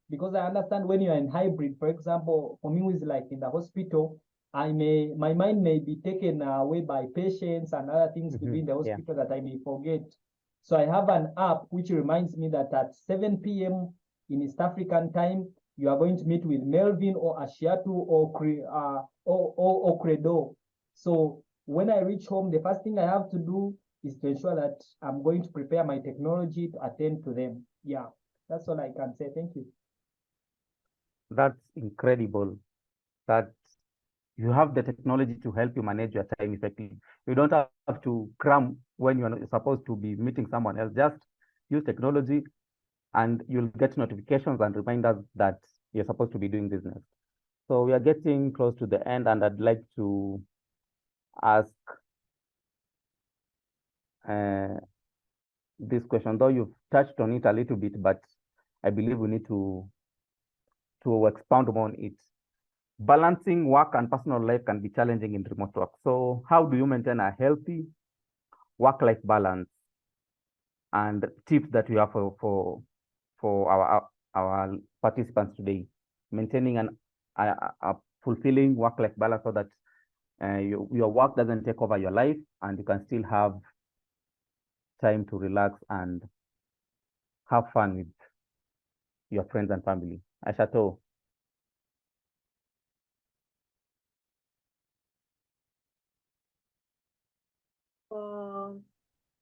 because I understand when you're in hybrid, for example, for me, it's like in the hospital, my mind may be taken away by patients and other things to do in the hospital that I may forget. So I have an app which reminds me that at 7 p.m. in East African time, you are going to meet with Melvin or Ashiatu or Credo. So when I reach home, the first thing I have to do is to ensure that I'm going to prepare my technology to attend to them. Yeah, that's all I can say. Thank you. That's incredible that you have the technology to help you manage your time effectively. You don't have to cram when you're supposed to be meeting someone else. Just use technology and you'll get notifications and reminders that you're supposed to be doing business. So we are getting close to the end, and I'd like to ask this question, though you've touched on it a little bit, but I believe we need to expound more on it. Balancing work and personal life can be challenging in remote work. So how do you maintain a healthy work-life balance, and tips that you have for our participants today, maintaining a fulfilling work-life balance so that your work doesn't take over your life and you can still have time to relax and have fun with your friends and family. Ashato.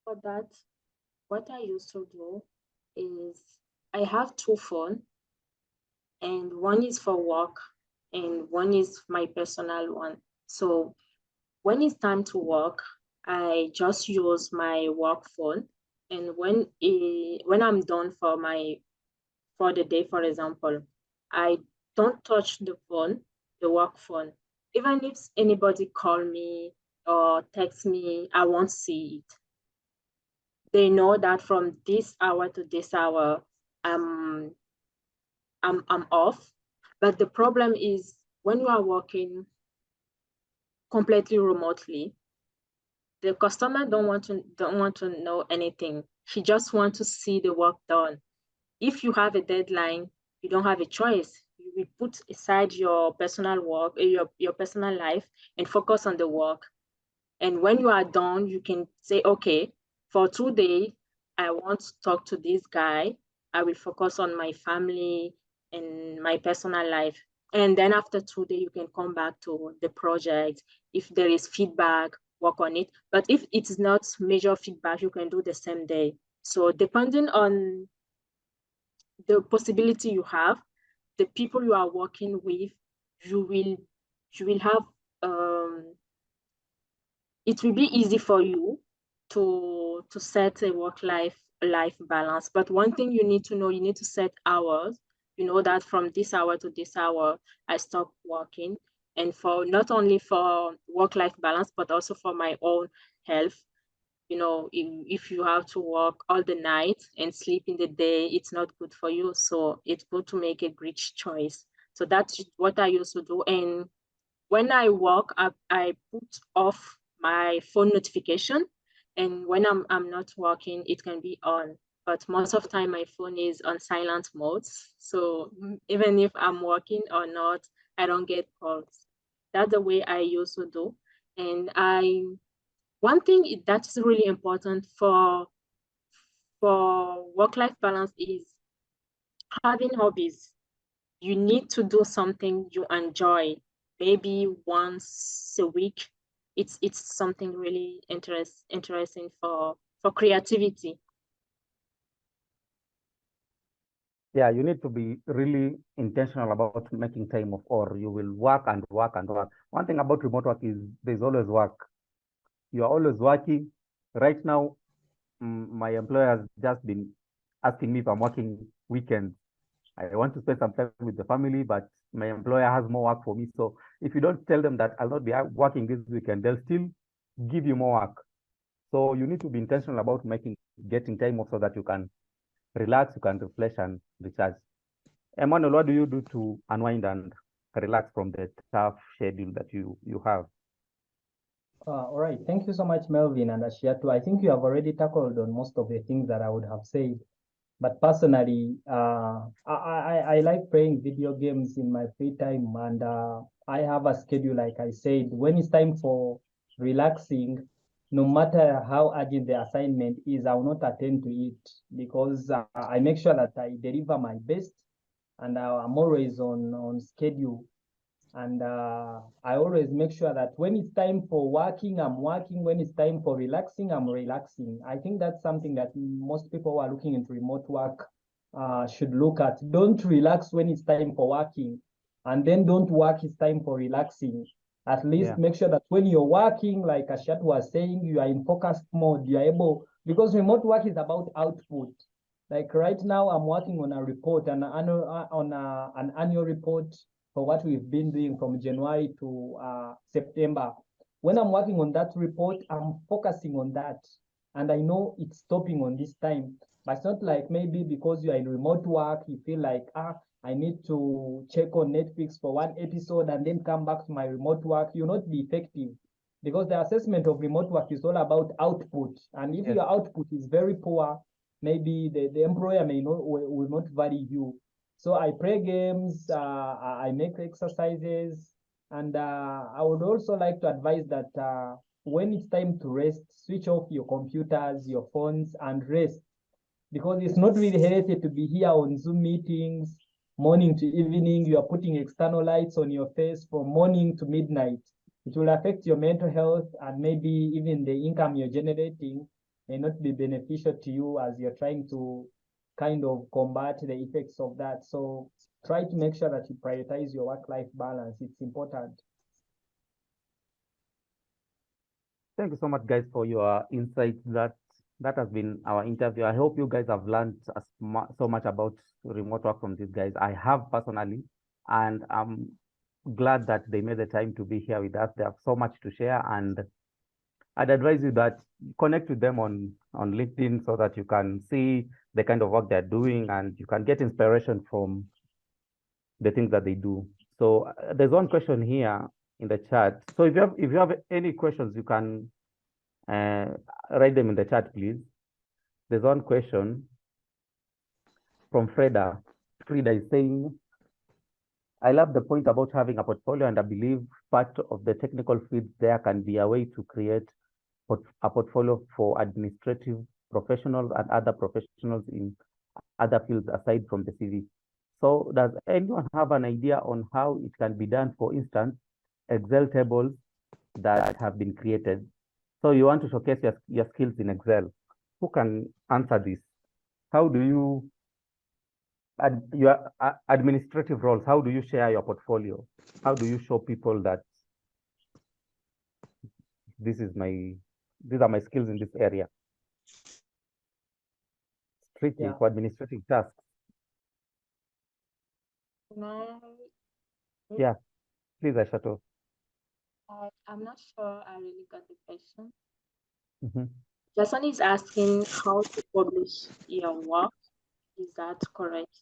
For that, what I used to do is I have two phones, and one is for work and one is my personal one. So when it's time to work, I just use my work phone. And when I'm done for the day, for example, I don't touch the work phone. Even if anybody call me or text me, I won't see it. They know that from this hour to this hour, I'm off. But the problem is when you are working completely remotely, The customer don't want to know anything. He just want to see the work done. If you have a deadline, you don't have a choice. You will put aside your personal work, your personal life, and focus on the work. And when you are done, you can say, okay, for today, I want to talk to this guy. I will focus on my family and my personal life. And then after 2 days, you can come back to the project. If there is feedback, work on it. But if it is not major feedback, you can do the same day. So depending on the possibility you have, the people you are working with, you will have it will be easy for you to set a work life balance. But one thing you need to know, you need to set hours. You know that from this hour to this hour, I stop working. And for not only for work-life balance, but also for my own health. If you have to work all the night and sleep in the day, it's not good for you. So it's good to make a great choice. So that's what I used to do. And when I work, I put off my phone notification, and when I'm not working, it can be on. But most of the time, my phone is on silent mode. So even if I'm working or not, I don't get calls. That's the way I used to do. And one thing that is really important for work-life balance is having hobbies. You need to do something you enjoy, maybe once a week. It's something really interesting for creativity. Yeah, you need to be really intentional about making time off, or you will work and work and work. One thing about remote work is there's always work. You are always working. Right now, my employer has just been asking me if I'm working weekends. I want to spend some time with the family, but my employer has more work for me. So if you don't tell them that I'll not be working this weekend, they'll still give you more work. So you need to be intentional about getting time off so that you can relax, you can refresh and recharge. Emmanuel, what do you do to unwind and relax from the tough schedule that you have? All right. Thank you so much, Melvin and Ashiatu. I think you have already tackled on most of the things that I would have said. But personally, I like playing video games in my free time, and I have a schedule, like I said. When it's time for relaxing, no matter how urgent the assignment is, I will not attend to it, because I make sure that I deliver my best, and I'm always on schedule. And I always make sure that when it's time for working, I'm working. When it's time for relaxing, I'm relaxing. I think that's something that most people who are looking into remote work should look at. Don't relax when it's time for working, and then don't work it's time for relaxing. At least make sure that when you're working, like Ashat was saying, you are in focused mode. You're able, because remote work is about output. Like right now, I'm working on a report, an annual report for what we've been doing from January to September. When I'm working on that report, I'm focusing on that. And I know it's stopping on this time. But it's not like maybe because you are in remote work, you feel like, I need to check on Netflix for one episode and then come back to my remote work. You'll not be effective, because the assessment of remote work is all about output. And if your output is very poor, maybe the employer will not value you. So I play games, I make exercises, and I would also like to advise that when it's time to rest, switch off your computers, your phones, and rest, because it's not really healthy to be here on Zoom meetings, morning to evening. You are putting external lights on your face from morning to midnight. It will affect your mental health, and maybe even the income you're generating may not be beneficial to you as you're trying to kind of combat the effects of that. So try to make sure that you prioritize your work-life balance. It's important. Thank you so much, guys, for your insights. That has been our interview. I hope you guys have learned so much about remote work from these guys. I have personally, and I'm glad that they made the time to be here with us. They have so much to share, and I'd advise you that connect with them on LinkedIn so that you can see the kind of work they're doing and you can get inspiration from the things that they do. So there's one question here in the chat. So if you have any questions, you can Write them in the chat, please. There's one question from Freda. Frida is saying, I love the point about having a portfolio, and I believe part of the technical fit there can be a way to create a portfolio for administrative professionals and other professionals in other fields aside from the CV. So does anyone have an idea on how it can be done? For instance, Excel tables that have been created. So you want to showcase your skills in Excel. Who can answer this? How do you, your administrative roles, how do you share your portfolio? How do you show people that these are my skills in this area? It's tricky Yeah. for administrative tasks. Yeah, please, Aishato. I'm not sure I really got the question. Mm-hmm. Jason is asking how to publish your work. Is that correct?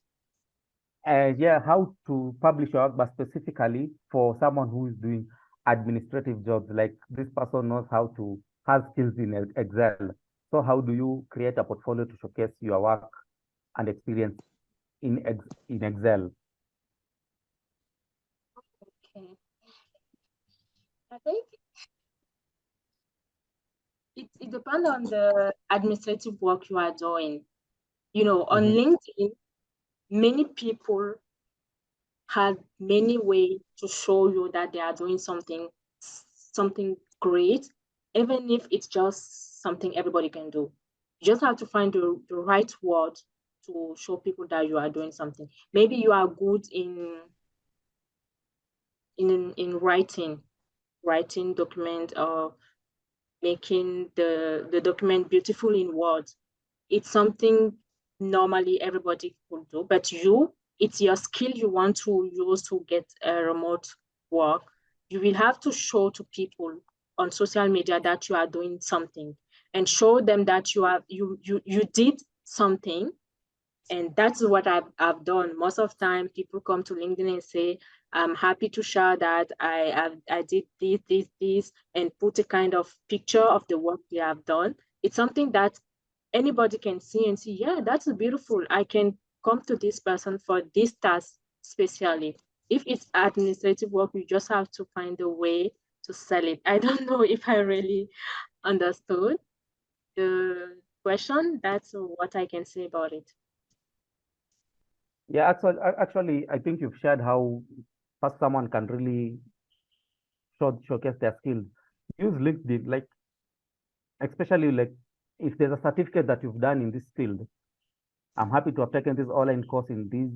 Yeah, how to publish your work, but specifically for someone who is doing administrative jobs, like this person knows how to has skills in Excel. So how do you create a portfolio to showcase your work and experience in Excel? Okay. I think it depends on the administrative work you are doing. You know, on LinkedIn, many people have many ways to show you that they are doing something great, even if it's just something everybody can do. You just have to find the right word to show people that you are doing something. Maybe you are good in writing document, or making the document beautiful in words. It's something normally everybody could do, but it's your skill you want to use to get a remote work. You will have to show to people on social media that you are doing something, and show them that you did something. And that's what I've done. Most of the time, people come to LinkedIn and say, I'm happy to share that I did this, and put a kind of picture of the work they have done. It's something that anybody can see and see, yeah, that's beautiful. I can come to this person for this task specially. If it's administrative work, you just have to find a way to sell it. I don't know if I really understood the question. That's what I can say about it. Yeah, actually, I think you've shared how first someone can really showcase their skills. Use LinkedIn, like especially like if there's a certificate that you've done in this field. I'm happy to have taken this online course in this,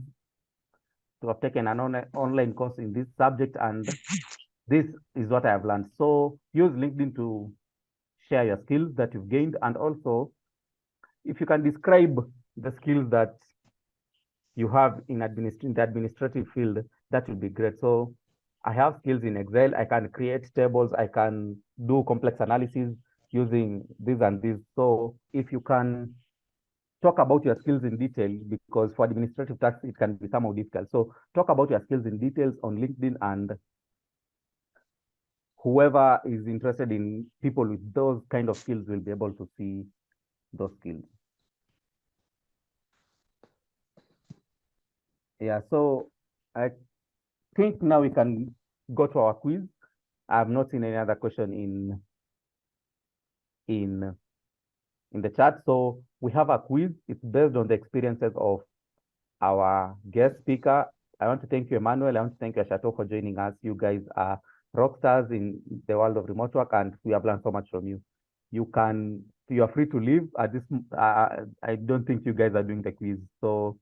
to have taken an online course in this subject, and this is what I have learned. So use LinkedIn to share your skills that you've gained, and also if you can describe the skills that you have in the administrative field, that would be great. So I have skills in Excel. I can create tables. I can do complex analysis using this and this. So if you can talk about your skills in detail, because for administrative tasks, it can be somehow difficult. So talk about your skills in details on LinkedIn, and whoever is interested in people with those kind of skills will be able to see those skills. Yeah, so I think now we can go to our quiz. I have not seen any other question in the chat. So we have a quiz. It's based on the experiences of our guest speaker. I want to thank you, Emmanuel. I want to thank you, Chateau, for joining us. You guys are rock stars in the world of remote work, and we have learned so much from you. You are free to leave at this. I don't think you guys are doing the quiz, so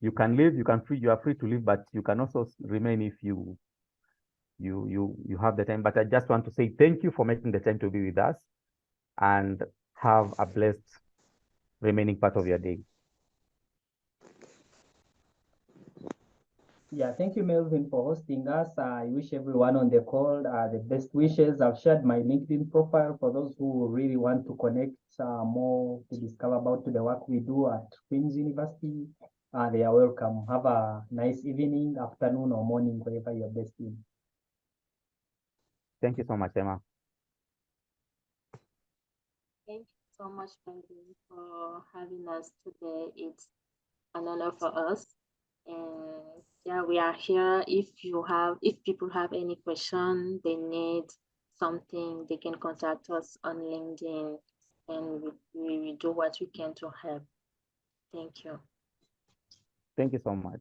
you can leave. You are free to leave, but you can also remain if you have the time. But I just want to say thank you for making the time to be with us, and have a blessed remaining part of your day. Yeah, thank you, Melvin, for hosting us. I wish everyone on the call the best wishes. I've shared my LinkedIn profile for those who really want to connect more to discover about the work we do at Queen's University. They are welcome. Have a nice evening, afternoon, or morning, wherever you're based in. Thank you so much, Emma. so much, Benjamin, for having us today. It's an honor for us. And yeah, we are here. If people have any question, they need something, they can contact us on LinkedIn, and we will do what we can to help. Thank you. Thank you so much.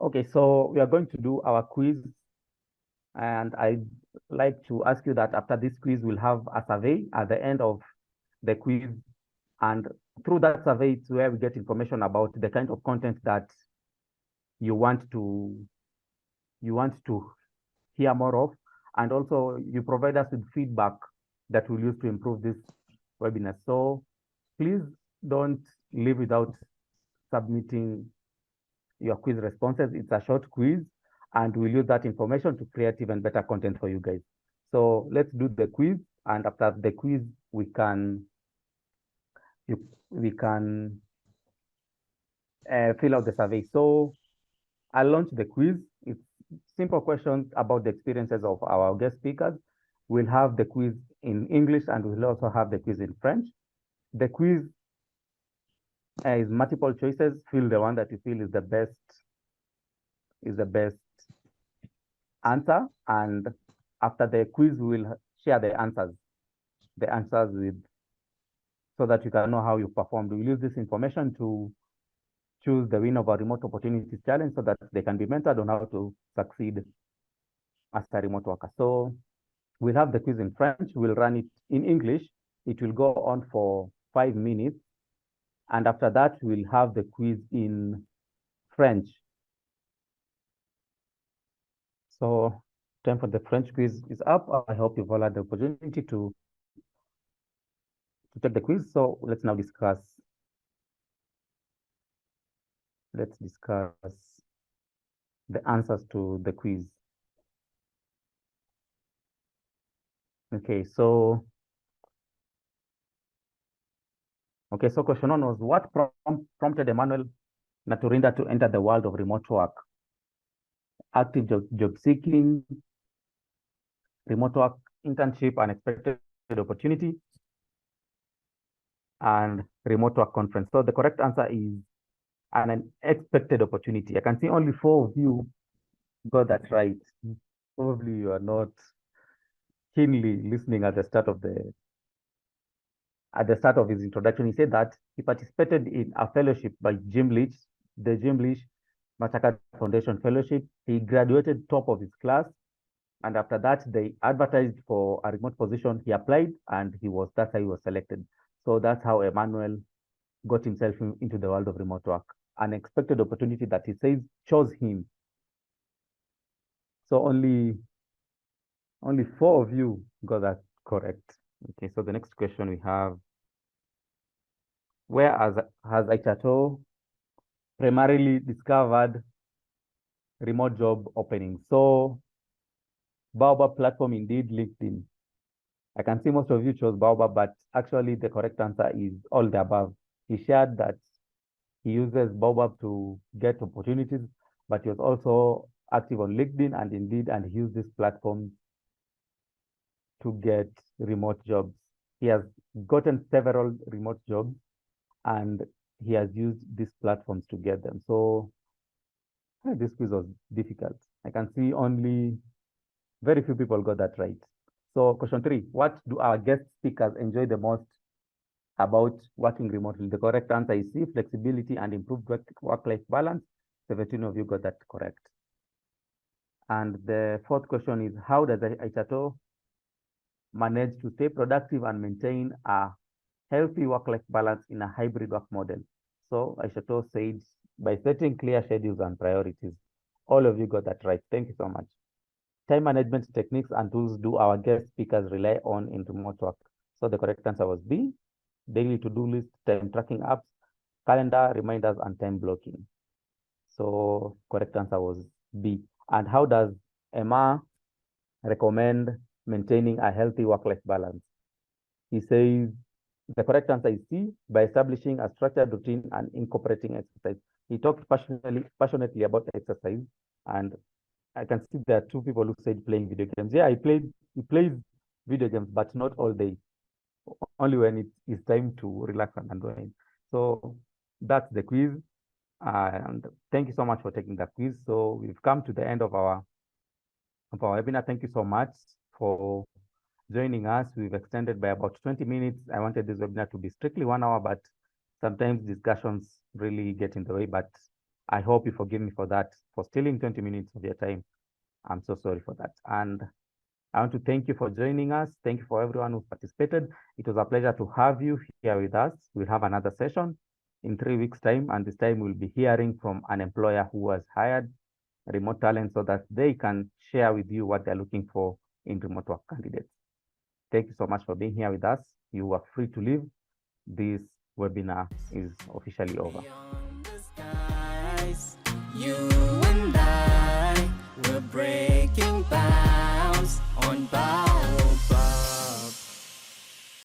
Okay, so we are going to do our quiz. And I'd like to ask you that after this quiz, we'll have a survey at the end of the quiz. And through that survey, it's where we get information about the kind of content that you want to hear more of. And also you provide us with feedback that we'll use to improve this webinar. So please don't leave without submitting your quiz responses. It's a short quiz, and we'll use that information to create even better content for you guys. So let's do the quiz, and after the quiz, we can fill out the survey. So I'll launch the quiz. It's simple questions about the experiences of our guest speakers. We'll have the quiz in English, and we'll also have the quiz in French. The quiz is multiple choices. Fill the one that you feel is the best answer. And after the quiz, we will share the answers with, so that you can know how you performed. We'll use this information to choose the winner of our remote opportunities challenge, so that they can be mentored on how to succeed as a remote worker. So we'll have the quiz in French. We'll run it in English. It will go on for 5 minutes. And after that, we'll have the quiz in French. So time for the French quiz is up. I hope you've all had the opportunity to take the quiz. So let's now discuss. Let's discuss the answers to the quiz. Okay, so question 1 was, what prompted Emmanuel Naturinda to enter the world of remote work? Active job seeking, remote work, internship, unexpected opportunity, and remote work conference. So the correct answer is an unexpected opportunity. I can see only 4 of you got that right. Probably you are not keenly listening at the start of his introduction. He said that he participated in a fellowship by Jim Leach, the Jim Leach Mastercard Foundation Fellowship. He graduated top of his class, and after that, they advertised for a remote position. He applied, and that's how he was selected. So that's how Emmanuel got himself into the world of remote work. An unexpected opportunity that he says chose him. So only 4 of you got that correct. Okay, so the next question we have, where has Aishato primarily discovered remote job openings? So Baobab platform, indeed, LinkedIn. I can see most of you chose Baobab, but actually the correct answer is all the above. He shared that he uses Baobab to get opportunities, but he was also active on LinkedIn and Indeed, and he used this platform to get remote jobs. He has gotten several remote jobs, and he has used these platforms to get them. So this quiz was difficult. I can see only very few people got that right. So question 3, what do our guest speakers enjoy the most about working remotely? The correct answer is C, flexibility and improved work-life balance. 17 of you got that correct. And the 4th question is, how does Aishato manage to stay productive and maintain a healthy work-life balance in a hybrid work model? So Aishato said, by setting clear schedules and priorities. All of you got that right. Thank you so much. Time management techniques and tools do our guest speakers rely on in remote work? So the correct answer was B, daily to-do list, time tracking apps, calendar, reminders, and time blocking. So correct answer was B. And how does Emma recommend maintaining a healthy work-life balance? He says the correct answer is C, by establishing a structured routine and incorporating exercise. He talked passionately about exercise, and I can see there are 2 people who said playing video games. Yeah, he plays video games, but not all day. only when it is time to relax and unwind. So that's the quiz. And thank you so much for taking the quiz. So we've come to the end of our webinar. Thank you so much for joining us. We've extended by about 20 minutes. I wanted this webinar to be strictly 1 hour, but sometimes discussions really get in the way. But I hope you forgive me for that, for stealing 20 minutes of your time. I'm so sorry for that. And I want to thank you for joining us. Thank you for everyone who participated. It was a pleasure to have you here with us. We'll have another session in 3 weeks' time, and this time we'll be hearing from an employer who has hired remote talent so that they can share with you what they're looking for in remote work candidates. Thank you so much for being here with us. You are free to leave. This webinar is officially over. Beyond the skies, you and I, we're breaking bounds on Baobab.